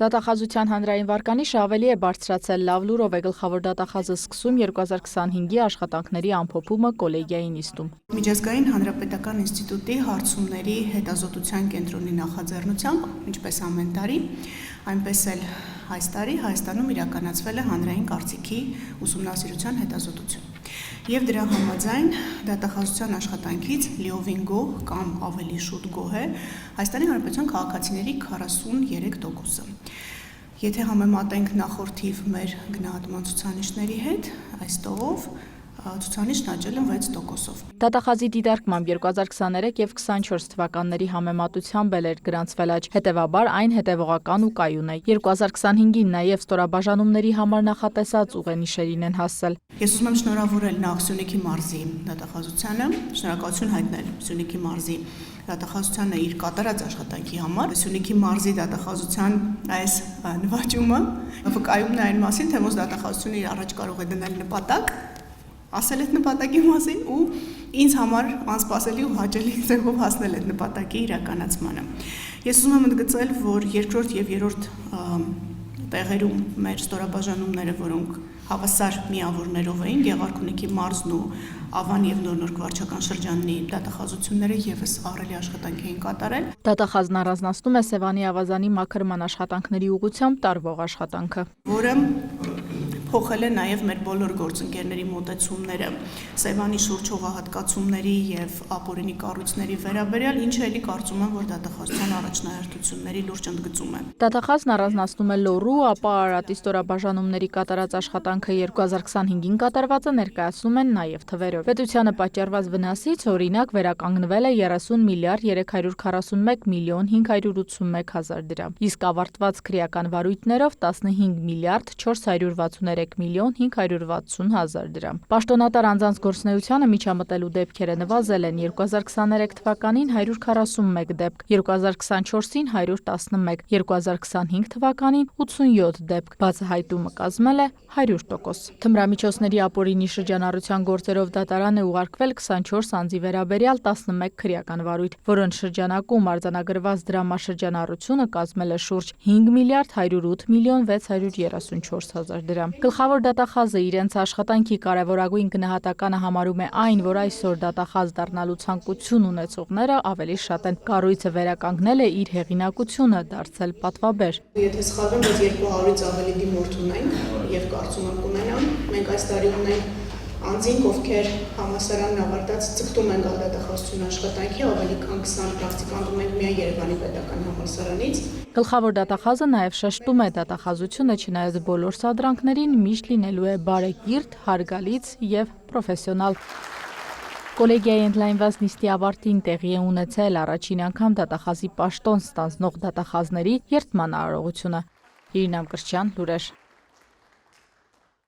Դատախազության հանրային վարկանիշը ավելի է բարձրացել, լավ լուրով է գլխավոր դատախազը սկսում 2025-ի աշխատանքների ամփոփումը կոլեգիայի նիստում։ Միջազգային հանրապետական ինստիտուտի հարցումների հետազոտության կենտրոնի նախաձեռնությամբ, ինչպես ամեն տարի, այնպես էլ այս տարի Հայաստանում իրականացվել է հանրային կարծիքի ուսումնասիրության հետազոտություն։ Եվ դրա համաձայն դատախազության աշխատանքից լիովին գոհ կամ ավելի շուտ գոհ է Հայաստանի Հանրապետության քաղաքացիների 43%-ը։ Եթե համեմատենք նախորդիվ մեր գնահատման ցուցանիշների հետ, այս տողով ցուցանիշն աճել է 6%-ով։ Դատախազի դիտարկմամբ 2023 եւ 24 թվականների համեմատությամբ էլ էր գրանցվել աճ, հետեւաբար այն հետևողական ու կայուն է։ 2025-ին նաեւ ստորաբաժանումների համար նախատեսած ուղենիշերին են հասել։ Ես ուզում եմ շնորհավորել նախ Սյունիքի մարզի դատախազությանը, շնորհակալություն հայտնել Սյունիքի մարզի դատախազությանը իր կատարած աշխատանքի համար։ Սյունիքի մարզի դատախազության այս նվաճումը վկայումն է այն մասին, թե ոնց դատախազությունը իր առաջ կարող է դնել նպատակ, ասել այդ նպատակի մասին ու ինձ համար անսպասելի ու հաճելի ձևով հասնել այդ նպատակի իրականացմանը։ Ես ուզում եմ ընդգծել, որ երկրորդ եւ երրորդ տեղերում մեր ստորաբաժանումները, որոնք հավասար միավորներով էին, Գեղարքունիքի մարզն ու Ավան եւ Նոր վարչական շրջանի դատախազությունները եւս ահռելի աշխատանք էին կատարել։ Դատախազն առանձնացնում է Սևանի ավազանի մաքրման աշխատանքների ուղղությամբ տարվող աշխատանքը, որը փոխել է նաև մեր բոլոր գործընկերների մոտեցումները Սևանի շուրջ հողահատկացումների եւ ապօրինի կառույցների վերաբերյալ, ինչը էլի կարծում եմ, որ դատախազության առաջնահերթությունների լուրջ ընդգծում է։ Դատախազն առանձնացնում է Լոռու, ապա Արարատի ստորաբաժանումների կատարած աշխատանքը 2025-ին կատարվածը ներկայացնում են նաև թվերով։ Պետությանը պատճառված վնասից, օրինակ, վերականգնվել է 30 միլիարդ 341 միլիոն 581 հազար դրամ, իսկ ավարտված քրեական վարույթներով 15 միլիարդ 463 միլիոն 560 հազար դրամ։ Պաշտոնատար անձանց գործունեությանը միջամտելու դեպքերը նվազել են 2023 թվականին 141 դեպք, 2024-ին 111, 2025 թվականին 87 դեպք, բացահայտումը կազմել է 100%։ Թմրամիջոցների ապօրինի շրջանառության գործերով դատարան է ուղարկվել 24 անձի վերաբերյալ 11 քրեական վարույթ, որոնց շրջանակում արձանագրված դրամաշրջանառությունը կազմել է շուրջ 5 միլիարդ 108 միլիոն 634 հազար դրամ։ Գլխավոր դատախազը իրենց աշխատանքի կարևորագույն գնահատականը համարում է այն, որ այսօր դատախազ դառնալու ցանկություն ունեցողները ավելի շատ են։ Կառույցը վերականգնել է իր հեղինակությունը, դարձել պատվաբեր։ Եթե սխալվեմ, բայց 200-ից ավելի դիմորդ ունենք եւ կարծում եմ կունենան։ Մենք այս տարի ունենք անձինք, ովքեր համալսարանն ավարտած ցկտում են գալ դատախազության աշխատանքի, ավելի քան 20 պրակտիկանտ ունենք միայն Երևանի պետական համալսարանից։ Գլխավոր դատախազը նաև շեշտում է դատախազությունը, չնայած բոլոր սադրանքներին, միշտ լինելու է բարեկիրթ, հարգալից եւ պրոֆեսիոնալ։ Կոլեգիայի ընդլայնված նիստի ավարտին տեղի է ունեցել առաջին անգամ դատախազի պաշտոն ստանձնող դատախազների երդման արարողությունը։ Իրինամ Կրչյան, լուրեր։